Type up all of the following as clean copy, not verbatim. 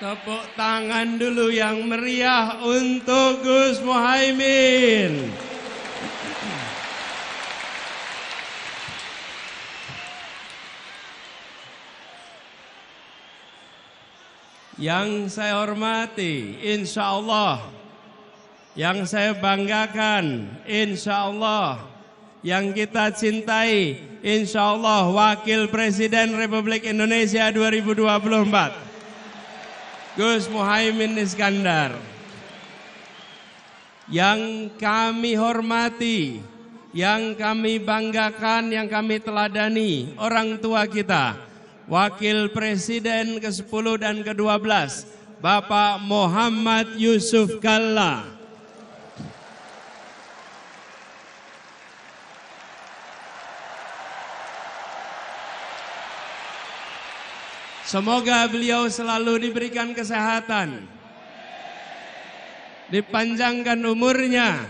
Tepuk tangan dulu yang meriah untuk Gus Muhaimin. Yang saya hormati, insya Allah. Yang saya banggakan, insya Allah. Yang kita cintai, insya Allah Wakil Presiden Republik Indonesia 2024. Gus Muhaimin Iskandar. Yang kami hormati, yang kami banggakan, yang kami teladani, orang tua kita, Wakil Presiden ke-10 dan ke-12, Bapak Muhammad Yusuf Kalla. Semoga beliau selalu diberikan kesehatan, dipanjangkan umurnya,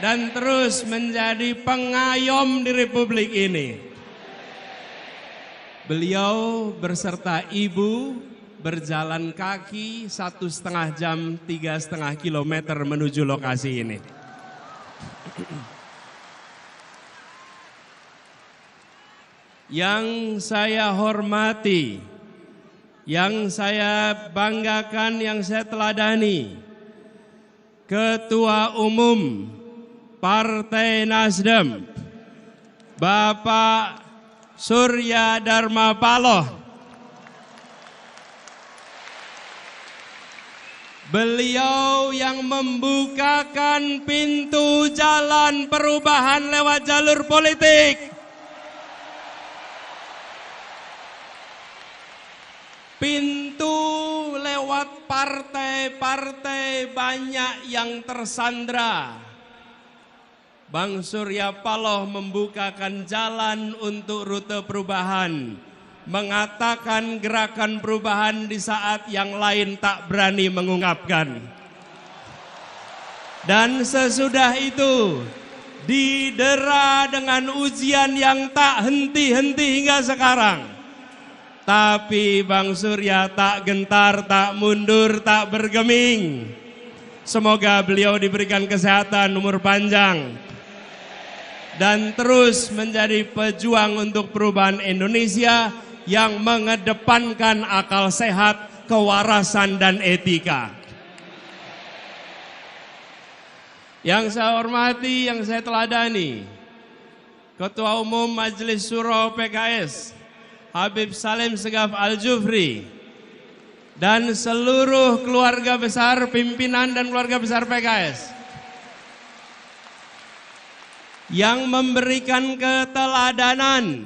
dan terus menjadi pengayom di Republik ini. Beliau berserta ibu berjalan kaki 1,5 jam 3,5 kilometer menuju lokasi ini. Yang saya hormati, yang saya banggakan, yang saya teladani, Ketua Umum Partai Nasdem, Bapak Surya Dharma Paloh. Beliau yang membukakan pintu jalan perubahan lewat jalur politik. Pintu lewat partai-partai banyak yang tersandra. Bang Surya Paloh membukakan jalan untuk rute perubahan, mengatakan gerakan perubahan di saat yang lain tak berani mengungkapkan. Dan sesudah itu didera dengan ujian yang tak henti-henti hingga sekarang. Tapi Bang Surya tak gentar, tak mundur, tak bergeming. Semoga beliau diberikan kesehatan, umur panjang, dan terus menjadi pejuang untuk perubahan Indonesia yang mengedepankan akal sehat, kewarasan, dan etika. Yang saya hormati, yang saya teladani, Ketua Umum Majelis Syuro PKS, Habib Salim Segaf Al-Jufri, dan seluruh keluarga besar, pimpinan dan keluarga besar PKS yang memberikan keteladanan,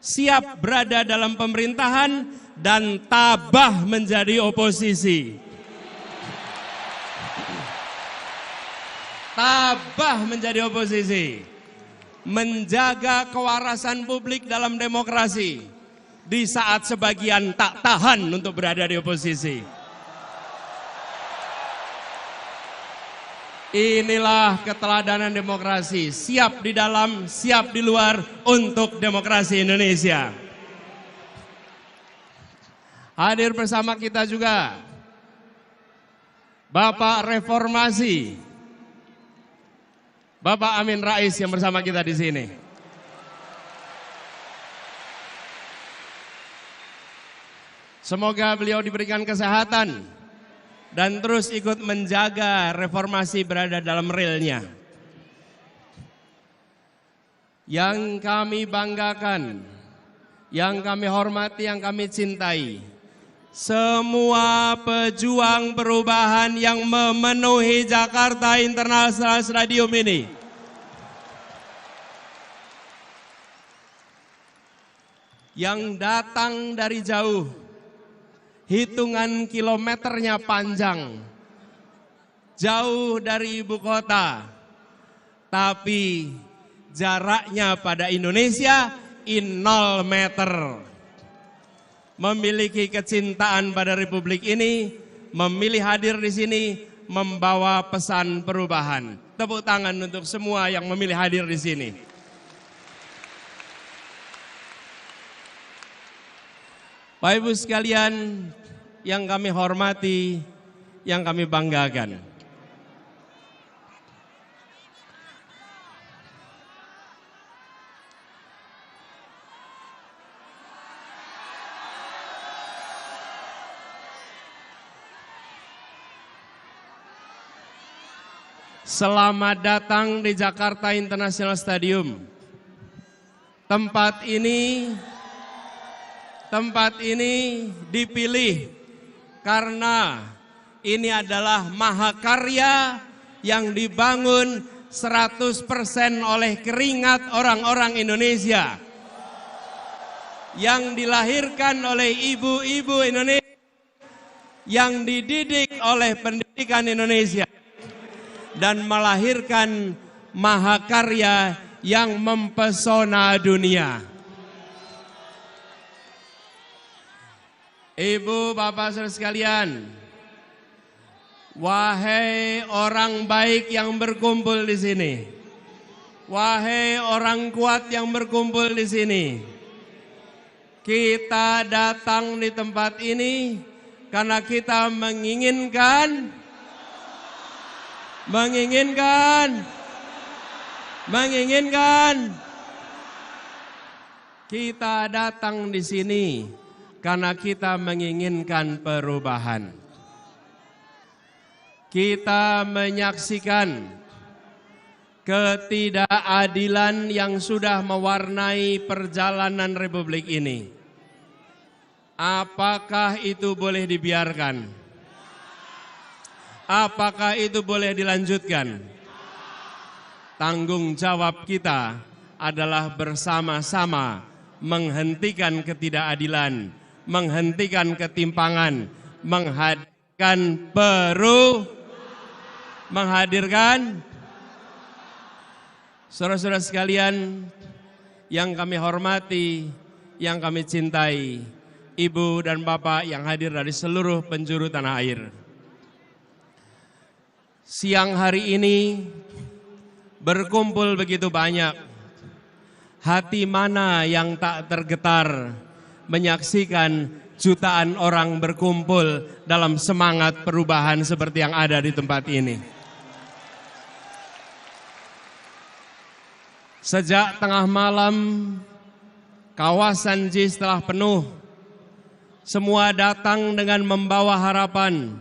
siap berada dalam pemerintahan dan tabah menjadi oposisi. Tabah menjadi oposisi. Menjaga kewarasan publik dalam demokrasi di saat sebagian tak tahan untuk berada di oposisi. Inilah keteladanan demokrasi, siap di dalam, siap di luar untuk demokrasi Indonesia. Hadir bersama kita juga Bapak Reformasi, Bapak Amin Rais yang bersama kita di sini. Semoga beliau diberikan kesehatan dan terus ikut menjaga reformasi berada dalam relnya. Yang kami banggakan, yang kami hormati, yang kami cintai, semua pejuang perubahan yang memenuhi Jakarta International Stadium ini. Yang datang dari jauh, hitungan kilometernya panjang, jauh dari ibu kota, tapi jaraknya pada Indonesia 0 meter. Memiliki kecintaan pada Republik ini, memilih hadir di sini, membawa pesan perubahan. Tepuk tangan untuk semua yang memilih hadir di sini. Bapak Ibu sekalian, yang kami hormati, yang kami banggakan. Selamat datang di Jakarta International Stadium. Tempat ini dipilih karena ini adalah mahakarya yang dibangun 100% oleh keringat orang-orang Indonesia. Yang dilahirkan oleh ibu-ibu Indonesia, yang dididik oleh pendidikan Indonesia, dan melahirkan mahakarya yang mempesona dunia. Ibu, bapak, saudara sekalian, wahai orang baik yang berkumpul di sini, wahai orang kuat yang berkumpul di sini, kita datang di tempat ini karena kita menginginkan kita datang di sini karena kita menginginkan perubahan. Kita menyaksikan ketidakadilan yang sudah mewarnai perjalanan Republik ini. Apakah itu boleh dibiarkan? Apakah itu boleh dilanjutkan? Tanggung jawab kita adalah bersama-sama menghentikan ketidakadilan, menghentikan ketimpangan, menghadirkan saudara-saudara sekalian yang kami hormati, yang kami cintai, ibu dan bapak yang hadir dari seluruh penjuru tanah air. Siang hari ini berkumpul begitu banyak. Hati mana yang tak tergetar menyaksikan jutaan orang berkumpul dalam semangat perubahan seperti yang ada di tempat ini. Sejak tengah malam, kawasan JIS telah penuh. Semua datang dengan membawa harapan.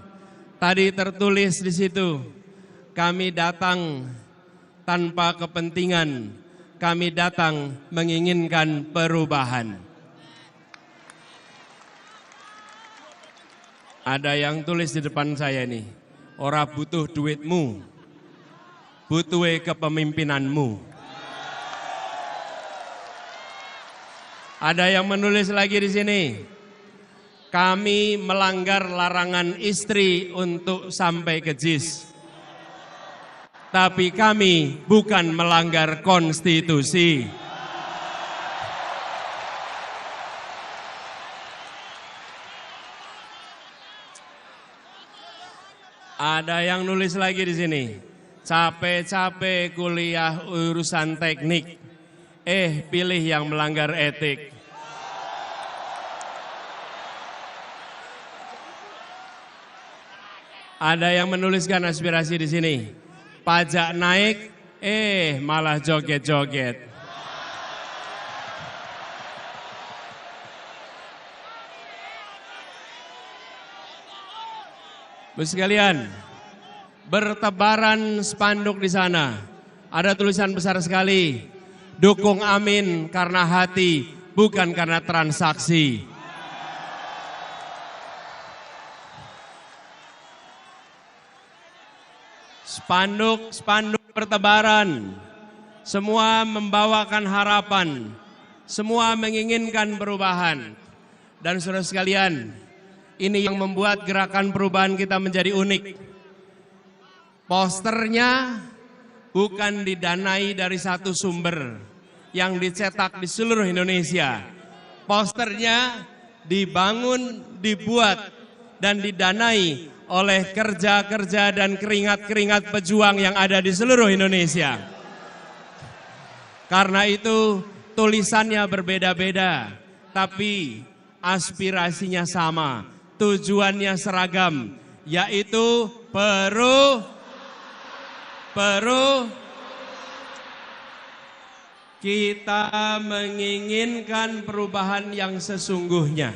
Tadi tertulis di situ, kami datang tanpa kepentingan, kami datang menginginkan perubahan. Ada yang tulis di depan saya nih, ora butuh duitmu, butuh kepemimpinanmu. Ada yang menulis lagi di sini, kami melanggar larangan istri untuk sampai ke JIS. Tapi kami bukan melanggar konstitusi. Ada yang nulis lagi di sini, capek-capek kuliah urusan teknik, pilih yang melanggar etik. Ada yang menuliskan aspirasi di sini. Pajak naik, malah joget-joget. Bapak sekalian, bertebaran spanduk di sana. Ada tulisan besar sekali, dukung Amin karena hati, bukan karena transaksi. Spanduk bertebaran, semua membawakan harapan, semua menginginkan perubahan. Dan saudara sekalian, ini yang membuat gerakan perubahan kita menjadi unik. Posternya bukan didanai dari satu sumber yang dicetak di seluruh Indonesia. Posternya dibangun, dibuat, dan didanai oleh kerja-kerja dan keringat-keringat pejuang yang ada di seluruh Indonesia. Karena itu tulisannya berbeda-beda, tapi aspirasinya sama. tujuannya seragam, yaitu kita menginginkan perubahan yang sesungguhnya,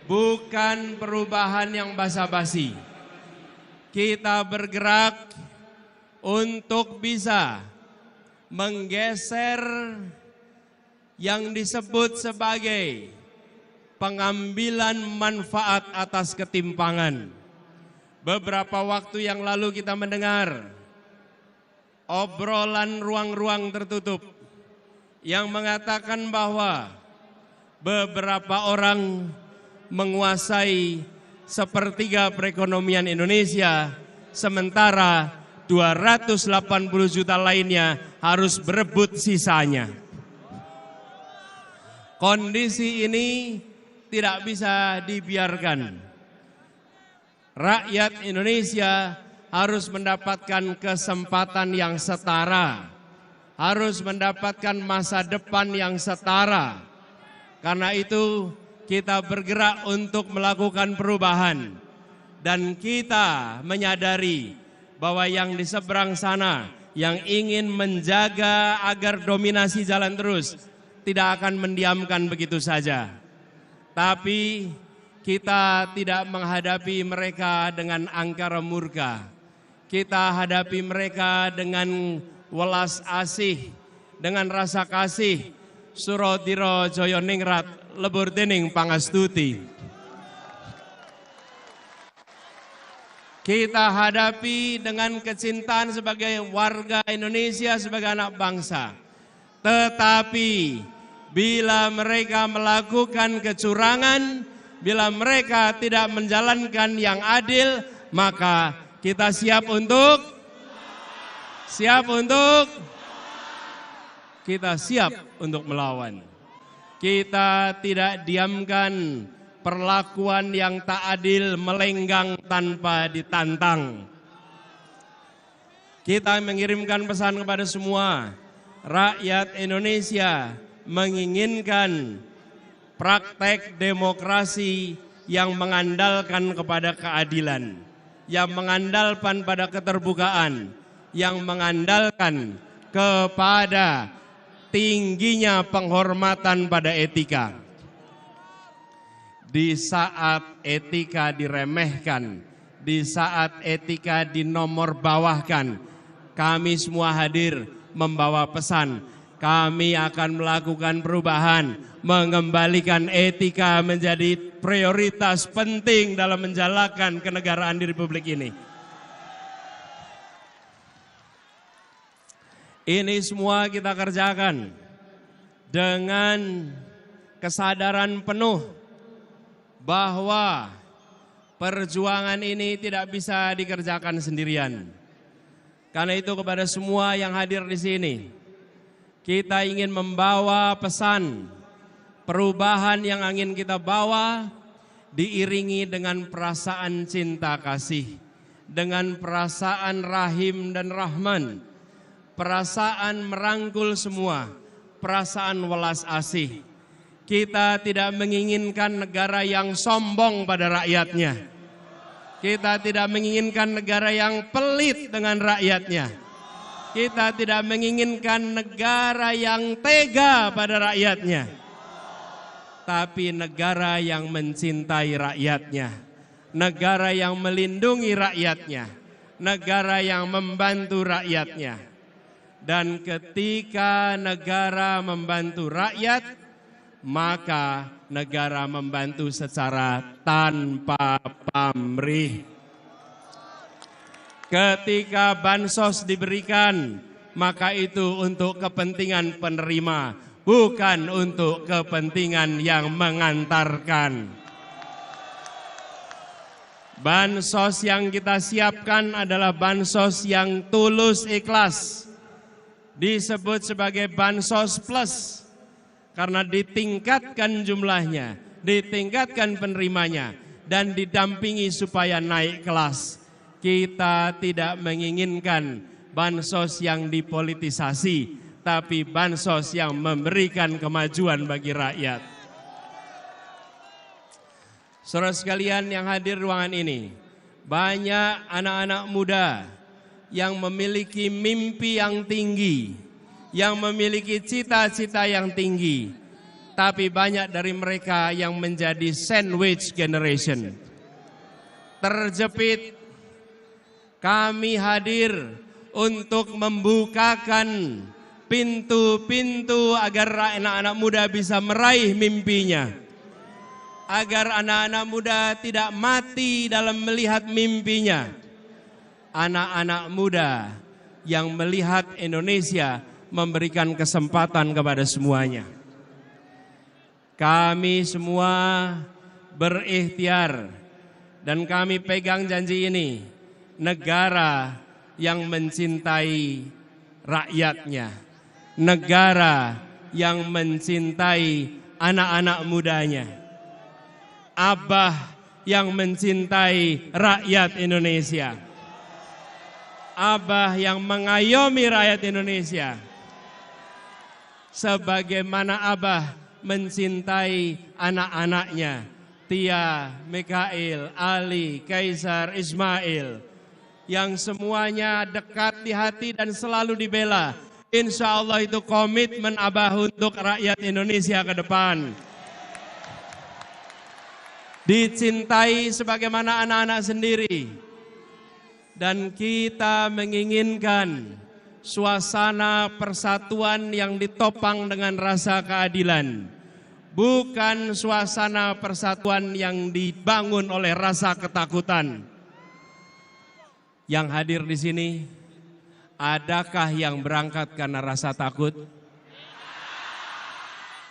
bukan perubahan yang basa-basi. Kita bergerak untuk bisa menggeser yang disebut sebagai pengambilan manfaat atas ketimpangan. Beberapa waktu yang lalu kita mendengar obrolan ruang-ruang tertutup yang mengatakan bahwa beberapa orang menguasai sepertiga perekonomian Indonesia, sementara 280 juta lainnya harus berebut sisanya. Kondisi ini tidak bisa dibiarkan. Rakyat Indonesia harus mendapatkan kesempatan yang setara, harus mendapatkan masa depan yang setara. Karena itu kita bergerak untuk melakukan perubahan, dan kita menyadari bahwa yang di seberang sana yang ingin menjaga agar dominasi jalan terus tidak akan mendiamkan begitu saja. Tapi kita tidak menghadapi mereka dengan angkara murka. Kita hadapi mereka dengan welas asih, dengan rasa kasih. Surodiro Joyo Ningrat lebur dening pangastuti. Kita hadapi dengan kecintaan sebagai warga Indonesia, sebagai anak bangsa. Tetapi bila mereka melakukan kecurangan, bila mereka tidak menjalankan yang adil, maka kita siap untuk melawan. Kita tidak diamkan perlakuan yang tak adil melenggang tanpa ditantang. Kita mengirimkan pesan kepada semua rakyat Indonesia, menginginkan praktek demokrasi yang mengandalkan kepada keadilan, yang mengandalkan pada keterbukaan, yang mengandalkan kepada tingginya penghormatan pada etika. Di saat etika diremehkan, di saat etika dinomorbawahkan, kami semua hadir membawa pesan. Kami akan melakukan perubahan, mengembalikan etika menjadi prioritas penting dalam menjalankan kenegaraan di Republik ini. Ini semua kita kerjakan dengan kesadaran penuh bahwa perjuangan ini tidak bisa dikerjakan sendirian. Karena itu kepada semua yang hadir di sini, kita ingin membawa pesan perubahan yang ingin kita bawa diiringi dengan perasaan cinta kasih, dengan perasaan rahim dan rahman, perasaan merangkul semua, perasaan welas asih. Kita tidak menginginkan negara yang sombong pada rakyatnya. Kita tidak menginginkan negara yang pelit dengan rakyatnya. Kita tidak menginginkan negara yang tega pada rakyatnya. Tapi negara yang mencintai rakyatnya. Negara yang melindungi rakyatnya. Negara yang membantu rakyatnya. Dan ketika negara membantu rakyat, maka negara membantu secara tanpa pamrih. Ketika bansos diberikan, maka itu untuk kepentingan penerima, bukan untuk kepentingan yang mengantarkan. Bansos yang kita siapkan adalah bansos yang tulus ikhlas. Disebut sebagai bansos plus, karena ditingkatkan jumlahnya, ditingkatkan penerimanya, dan didampingi supaya naik kelas. Kita tidak menginginkan bansos yang dipolitisasi, tapi bansos yang memberikan kemajuan bagi rakyat. Saudara sekalian yang hadir ruangan ini, banyak anak-anak muda yang memiliki mimpi yang tinggi, yang memiliki cita-cita yang tinggi, tapi banyak dari mereka yang menjadi sandwich generation. Terjepit. Kami hadir untuk membukakan pintu-pintu agar anak-anak muda bisa meraih mimpinya. Agar anak-anak muda tidak mati dalam melihat mimpinya. Anak-anak muda yang melihat Indonesia memberikan kesempatan kepada semuanya. Kami semua berikhtiar dan kami pegang janji ini. Negara yang mencintai rakyatnya. Negara yang mencintai anak-anak mudanya. Abah yang mencintai rakyat Indonesia. Abah yang mengayomi rakyat Indonesia. Sebagaimana Abah mencintai anak-anaknya. Tia, Mikail, Ali, Kaisar, Ismail. Yang semuanya dekat di hati dan selalu dibela. Insya Allah itu komitmen Abah untuk rakyat Indonesia ke depan. Dicintai sebagaimana anak-anak sendiri. Dan kita menginginkan suasana persatuan yang ditopang dengan rasa keadilan. Bukan suasana persatuan yang dibangun oleh rasa ketakutan. Yang hadir di sini, adakah yang berangkat karena rasa takut?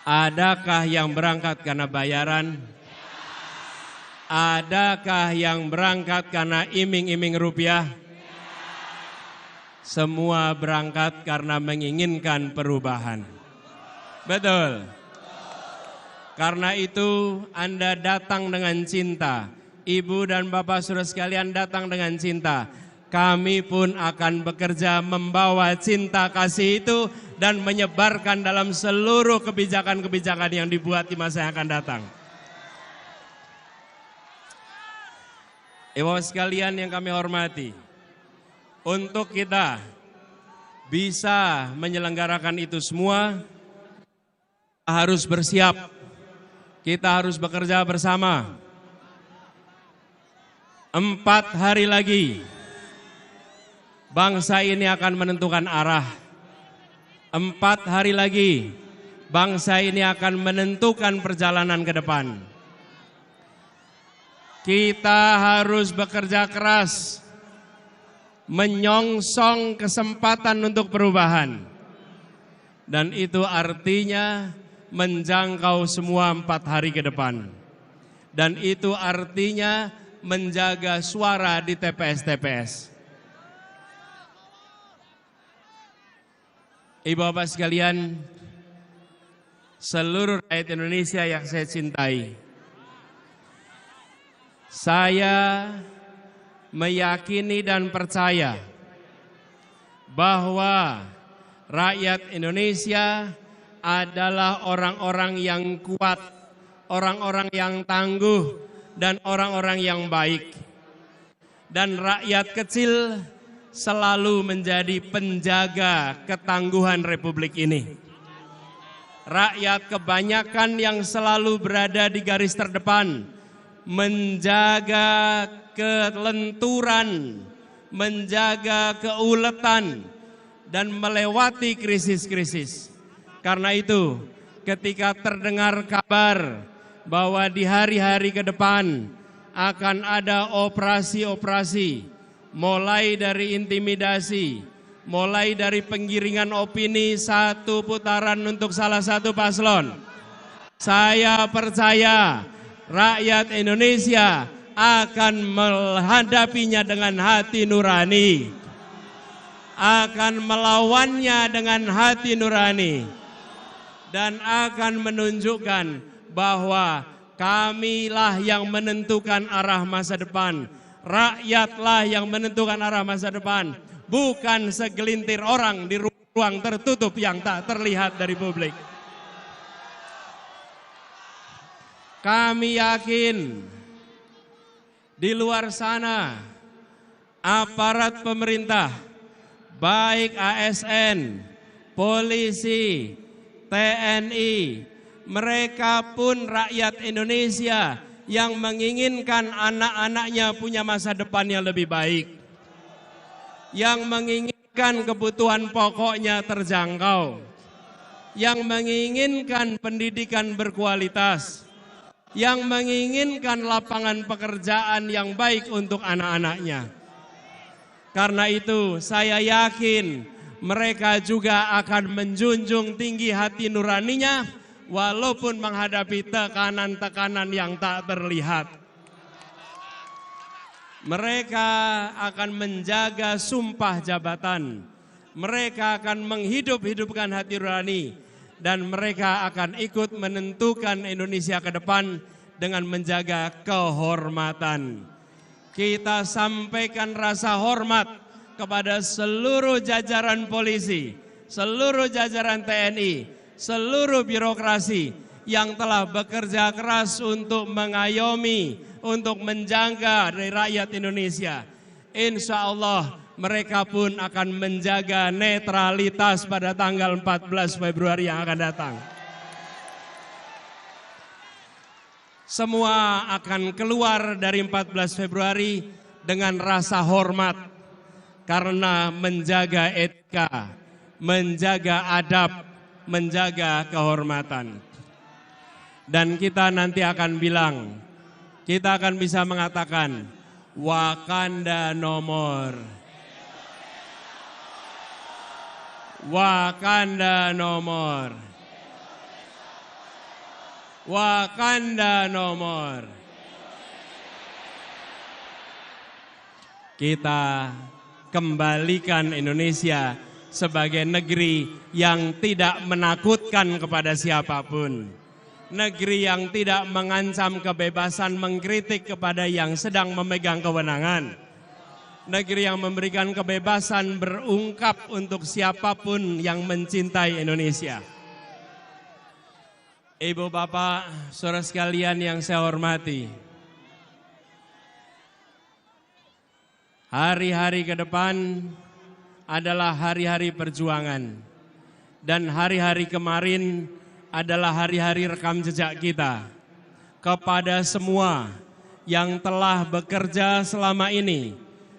Adakah yang berangkat karena bayaran? Adakah yang berangkat karena iming-iming rupiah? Semua berangkat karena menginginkan perubahan. Betul. Karena itu Anda datang dengan cinta. Ibu dan Bapak saudara sekalian datang dengan cinta. Kami pun akan bekerja membawa cinta kasih itu dan menyebarkan dalam seluruh kebijakan-kebijakan yang dibuat di masa yang akan datang. Ibu sekalian yang kami hormati, untuk kita bisa menyelenggarakan itu semua, kita harus bersiap, kita harus bekerja bersama. 4 hari lagi, bangsa ini akan menentukan arah. 4 hari lagi, bangsa ini akan menentukan perjalanan ke depan. Kita harus bekerja keras, menyongsong kesempatan untuk perubahan. Dan itu artinya menjangkau semua 4 hari ke depan. Dan itu artinya menjaga suara di TPS-TPS. Ibu bapak sekalian, seluruh rakyat Indonesia yang saya cintai, saya meyakini dan percaya bahwa rakyat Indonesia adalah orang-orang yang kuat, orang-orang yang tangguh, dan orang-orang yang baik. Dan rakyat kecil selalu menjadi penjaga ketangguhan Republik ini. Rakyat kebanyakan yang selalu berada di garis terdepan, menjaga kelenturan, menjaga keuletan, dan melewati krisis-krisis. Karena itu, ketika terdengar kabar bahwa di hari-hari ke depan akan ada operasi-operasi, mulai dari intimidasi, mulai dari penggiringan opini satu putaran untuk salah satu paslon. Saya percaya rakyat Indonesia akan menghadapinya dengan hati nurani, akan melawannya dengan hati nurani, dan akan menunjukkan bahwa kamilah yang menentukan arah masa depan. Rakyatlah yang menentukan arah masa depan, bukan segelintir orang di ruang tertutup yang tak terlihat dari publik. Kami yakin di luar sana, aparat pemerintah, baik ASN, polisi, TNI, mereka pun rakyat Indonesia yang menginginkan anak-anaknya punya masa depan yang lebih baik, yang menginginkan kebutuhan pokoknya terjangkau, yang menginginkan pendidikan berkualitas, yang menginginkan lapangan pekerjaan yang baik untuk anak-anaknya. Karena itu saya yakin mereka juga akan menjunjung tinggi hati nuraninya walaupun menghadapi tekanan-tekanan yang tak terlihat. Mereka akan menjaga sumpah jabatan. Mereka akan menghidup-hidupkan hati nurani. Dan mereka akan ikut menentukan Indonesia ke depan dengan menjaga kehormatan. Kita sampaikan rasa hormat kepada seluruh jajaran polisi, seluruh jajaran TNI, seluruh birokrasi yang telah bekerja keras untuk mengayomi, untuk menjaga dari rakyat Indonesia. Insya Allah mereka pun akan menjaga netralitas pada tanggal 14 Februari yang akan datang. Semua akan keluar dari 14 Februari dengan rasa hormat karena menjaga etika, menjaga adab, menjaga kehormatan. Dan kita nanti akan bilang, kita akan bisa mengatakan Wakanda nomor, Wakanda nomor, Wakanda nomor. Kita kembalikan Indonesia sebagai negeri yang tidak menakutkan kepada siapapun. Negeri yang tidak mengancam kebebasan mengkritik kepada yang sedang memegang kewenangan. Negeri yang memberikan kebebasan berungkap untuk siapapun yang mencintai Indonesia. Ibu bapak, saudara sekalian yang saya hormati. Hari-hari ke depan adalah hari-hari perjuangan. Dan hari-hari kemarin adalah hari-hari rekam jejak kita. Kepada semua yang telah bekerja selama ini,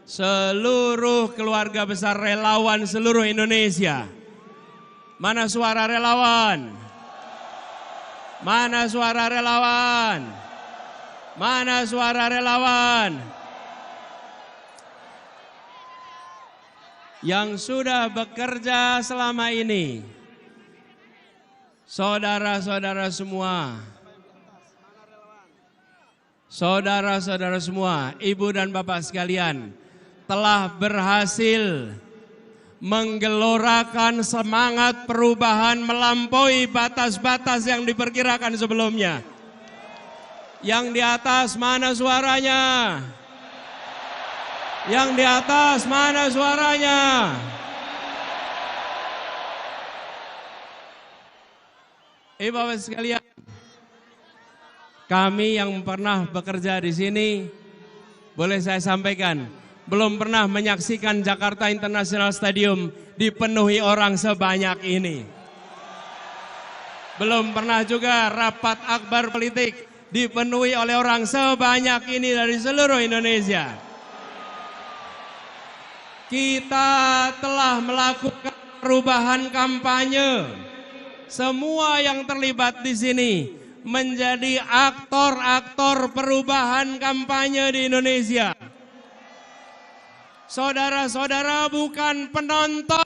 seluruh keluarga besar relawan seluruh Indonesia. Mana suara relawan? Mana suara relawan? Mana suara relawan? Yang sudah bekerja selama ini, saudara-saudara semua, saudara-saudara semua, ibu dan bapak sekalian, telah berhasil menggelorakan semangat perubahan melampaui batas-batas yang diperkirakan sebelumnya. Yang di atas mana suaranya? Yang di atas mana suaranya? Ibu bapak sekalian, kami yang pernah bekerja di sini, boleh saya sampaikan, belum pernah menyaksikan Jakarta International Stadium dipenuhi orang sebanyak ini. Belum pernah juga rapat akbar politik dipenuhi oleh orang sebanyak ini dari seluruh Indonesia. Kita telah melakukan perubahan kampanye. Semua yang terlibat di sini menjadi aktor-aktor perubahan kampanye di Indonesia. Saudara-saudara bukan penonton,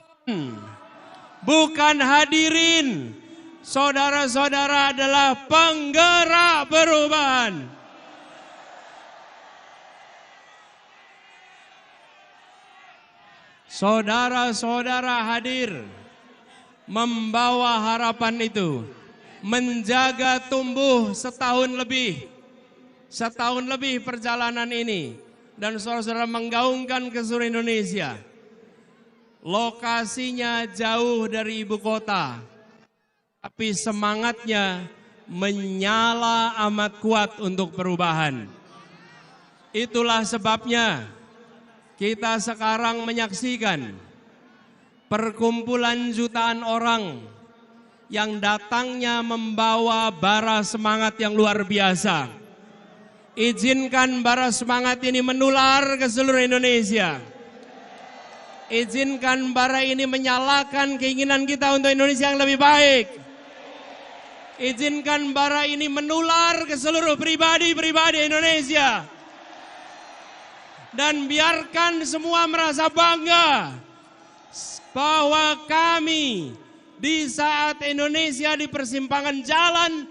bukan hadirin. Saudara-saudara adalah penggerak perubahan. Saudara-saudara hadir membawa harapan itu, menjaga tumbuh setahun lebih perjalanan ini, dan saudara-saudara menggaungkan ke seluruh Indonesia. Lokasinya jauh dari ibu kota, tapi semangatnya menyala amat kuat untuk perubahan. Itulah sebabnya kita sekarang menyaksikan perkumpulan jutaan orang yang datangnya membawa bara semangat yang luar biasa. Izinkan bara semangat ini menular ke seluruh Indonesia. Izinkan bara ini menyalakan keinginan kita untuk Indonesia yang lebih baik. Izinkan bara ini menular ke seluruh pribadi-pribadi Indonesia. Dan biarkan semua merasa bangga bahwa kami di saat Indonesia di persimpangan jalan,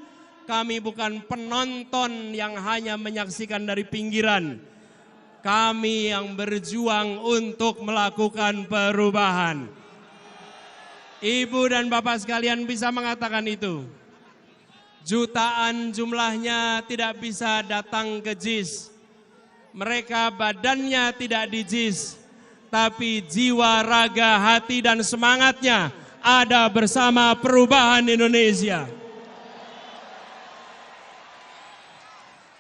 kami bukan penonton yang hanya menyaksikan dari pinggiran. Kami yang berjuang untuk melakukan perubahan. Ibu dan bapak sekalian bisa mengatakan itu. Jutaan jumlahnya tidak bisa datang ke JIS. Mereka badannya tidak di JIS, tapi jiwa, raga, hati dan semangatnya ada bersama perubahan Indonesia.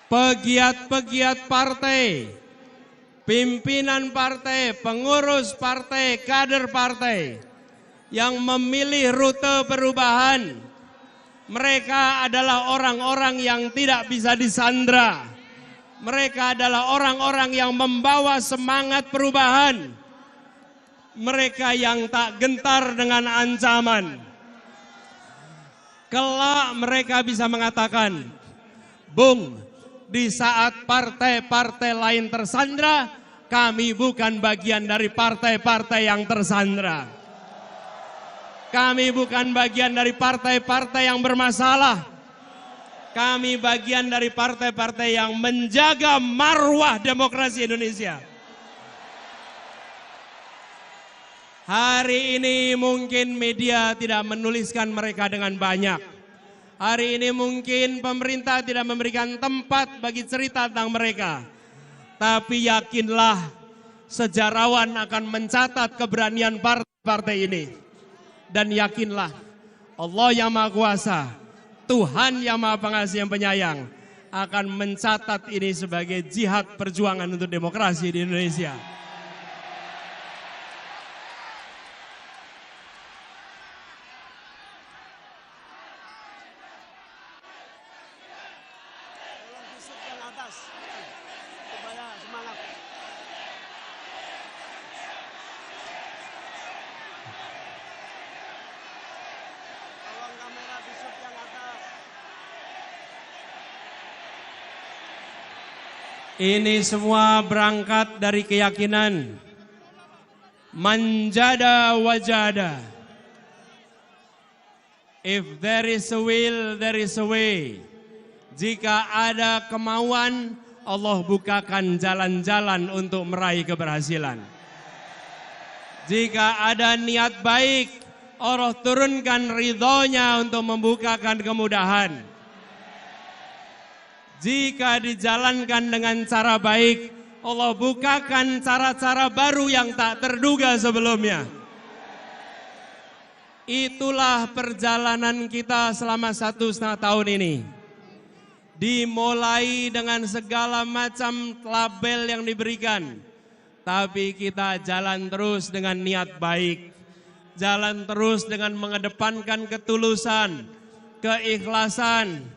Pegiat-pegiat partai, pimpinan partai, pengurus partai, kader partai yang memilih rute perubahan, mereka adalah orang-orang yang tidak bisa disandra. Mereka adalah orang-orang yang membawa semangat perubahan. Mereka yang tak gentar dengan ancaman. Kelak mereka bisa mengatakan, Bung, di saat partai-partai lain tersandra, kami bukan bagian dari partai-partai yang tersandra. Kami bukan bagian dari partai-partai yang bermasalah. Kami bagian dari partai-partai yang menjaga marwah demokrasi Indonesia. Hari ini mungkin media tidak menuliskan mereka dengan banyak. Hari ini mungkin pemerintah tidak memberikan tempat bagi cerita tentang mereka. Tapi yakinlah, sejarawan akan mencatat keberanian partai-partai ini. Dan yakinlah, Allah yang Maha Kuasa, Tuhan yang Maha Pengasih yang penyayang akan mencatat ini sebagai jihad perjuangan untuk demokrasi di Indonesia. Ini semua berangkat dari keyakinan manjada wajada. If there is a will, there is a way. Jika ada kemauan, Allah bukakan jalan-jalan untuk meraih keberhasilan. Jika ada niat baik, Allah turunkan ridhonya untuk membukakan kemudahan. Jika dijalankan dengan cara baik, Allah bukakan cara-cara baru yang tak terduga sebelumnya. Itulah perjalanan kita selama 1,5 tahun ini. Dimulai dengan segala macam label yang diberikan. Tapi kita jalan terus dengan niat baik. Jalan terus dengan mengedepankan ketulusan, keikhlasan,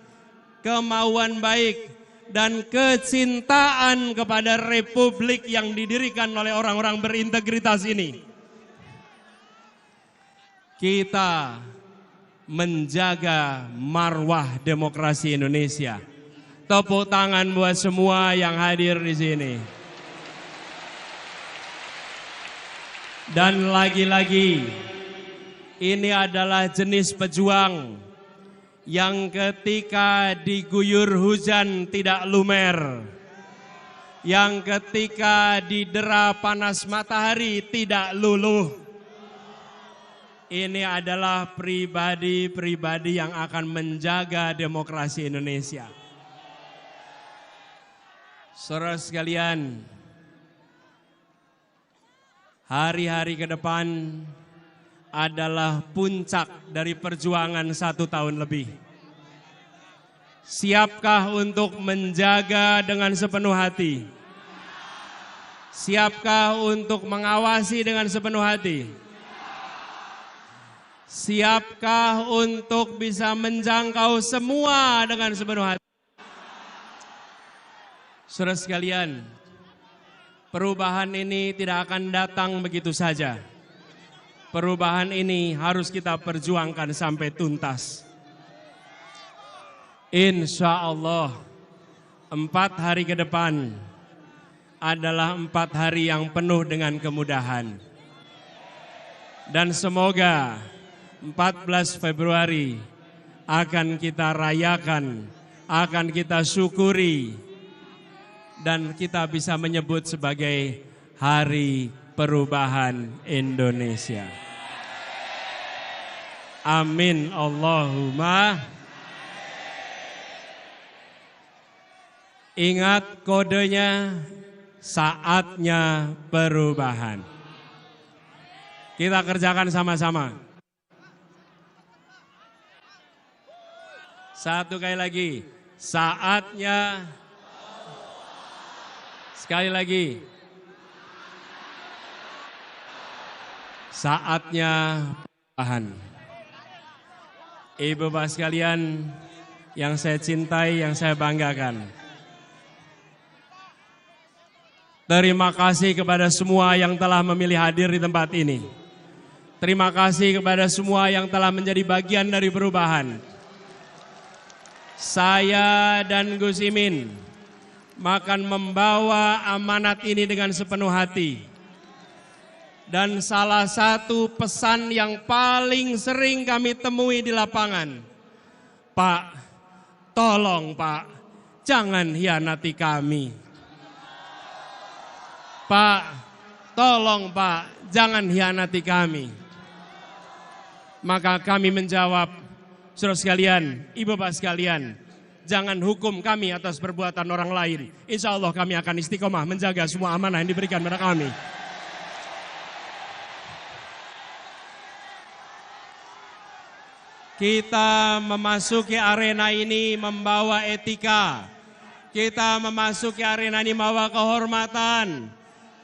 kemauan baik, dan kecintaan kepada republik yang didirikan oleh orang-orang berintegritas ini. Kita menjaga marwah demokrasi Indonesia. Tepuk tangan buat semua yang hadir di sini. Dan lagi-lagi, ini adalah jenis pejuang yang ketika diguyur hujan tidak lumer, yang ketika didera panas matahari tidak luluh. Ini adalah pribadi-pribadi yang akan menjaga demokrasi Indonesia. Saudara sekalian, hari-hari ke depan adalah puncak dari perjuangan 1 tahun lebih. Siapkah untuk menjaga dengan sepenuh hati Siapkah untuk mengawasi dengan sepenuh hati? Siapkah untuk bisa menjangkau semua dengan sepenuh hati? Saudara sekalian, perubahan ini tidak akan datang begitu saja. Perubahan ini harus kita perjuangkan sampai tuntas. Insya Allah, 4 hari ke depan adalah 4 hari yang penuh dengan kemudahan. Dan semoga 14 Februari akan kita rayakan, akan kita syukuri, dan kita bisa menyebut sebagai Hari Perubahan Indonesia. Amin Allahumma. Ingat kodenya, saatnya perubahan. Kita kerjakan sama-sama. Satu kali lagi, saatnya. Sekali lagi, saatnya perubahan. Ibu bapak sekalian yang saya cintai, yang saya banggakan, terima kasih kepada semua yang telah memilih hadir di tempat ini. Terima kasih kepada semua yang telah menjadi bagian dari perubahan. Saya dan Gus Imin akan membawa amanat ini dengan sepenuh hati. Dan salah satu pesan yang paling sering kami temui di lapangan, Pak, tolong Pak, jangan hianati kami. Pak, tolong Pak, jangan hianati kami. Maka kami menjawab, saudara sekalian, ibu bapak sekalian, jangan hukum kami atas perbuatan orang lain. Insya Allah kami akan istiqomah menjaga semua amanah yang diberikan kepada kami. Kita memasuki arena ini membawa etika. Kita memasuki arena ini membawa kehormatan.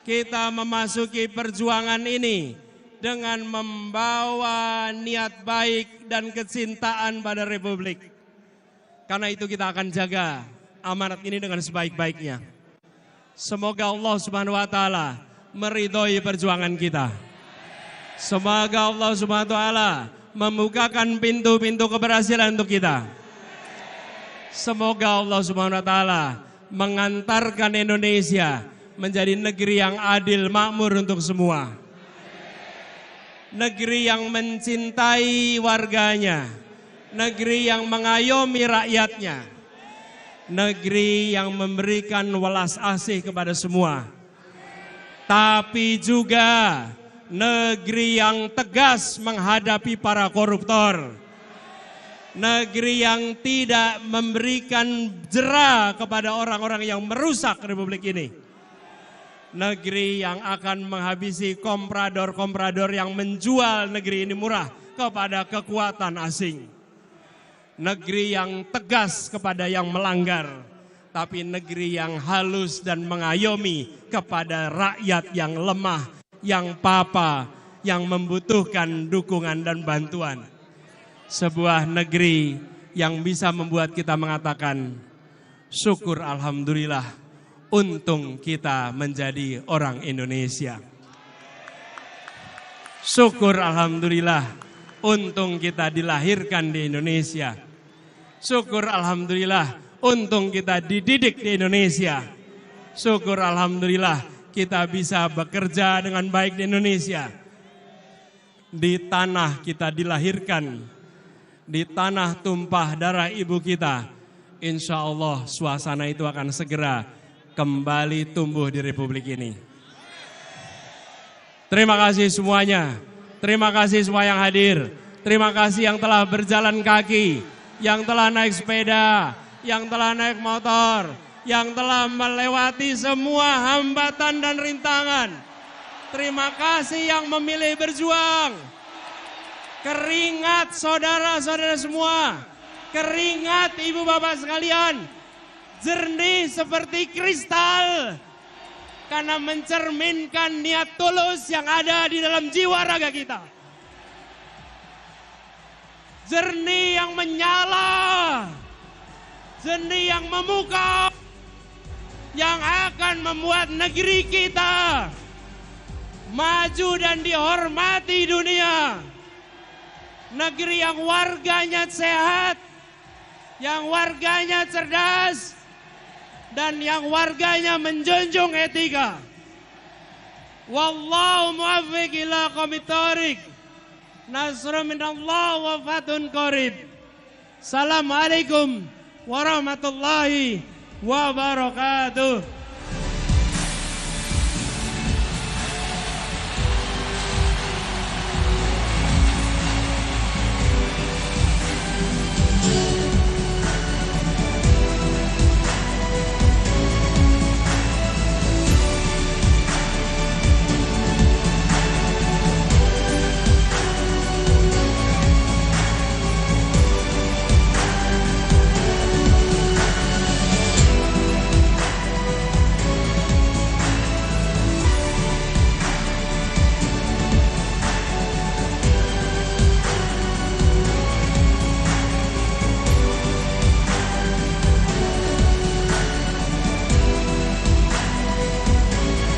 Kita memasuki perjuangan ini dengan membawa niat baik dan kecintaan pada Republik. Karena itu kita akan jaga amanat ini dengan sebaik-baiknya. Semoga Allah Subhanahu wa taala meridhoi perjuangan kita. Semoga Allah Subhanahu wa taala membukakan pintu-pintu keberhasilan untuk kita. Semoga Allah Subhanahu wa taala mengantarkan Indonesia menjadi negeri yang adil, makmur untuk semua. Negeri yang mencintai warganya, negeri yang mengayomi rakyatnya, negeri yang memberikan welas asih kepada semua. Tapi juga negeri yang tegas menghadapi para koruptor. Negeri yang tidak memberikan jera kepada orang-orang yang merusak Republik ini. Negeri yang akan menghabisi komprador-komprador yang menjual negeri ini murah kepada kekuatan asing. Negeri yang tegas kepada yang melanggar, tapi negeri yang halus dan mengayomi kepada rakyat yang lemah, yang papa, yang membutuhkan dukungan dan bantuan. Sebuah negeri yang bisa membuat kita mengatakan, syukur alhamdulillah, untung kita menjadi orang Indonesia. Syukur alhamdulillah, untung kita dilahirkan di Indonesia. Syukur alhamdulillah, untung kita dididik di Indonesia. Syukur alhamdulillah, kita bisa bekerja dengan baik di Indonesia. Di tanah kita dilahirkan, di tanah tumpah darah ibu kita. Insya Allah suasana itu akan segera kembali tumbuh di Republik ini. Terima kasih semuanya. Terima kasih semua yang hadir. Terima kasih yang telah berjalan kaki, yang telah naik sepeda, yang telah naik motor, yang telah melewati semua hambatan dan rintangan. Terima kasih yang memilih berjuang. Keringat saudara-saudara semua, keringat ibu bapak sekalian, jernih seperti kristal. karena mencerminkan niat tulus yang ada di dalam jiwa raga kita. Jernih yang menyala, jernih yang memukau, yang akan membuat negeri kita maju dan dihormati dunia. Negeri yang warganya sehat, yang warganya cerdas, dan yang warganya menjunjung etika. Wallahu muwaffiq ila aqwamit thoriq. Nasrun minallah wa fathun qarib. Assalamualaikum warahmatullahi wabarakatuh.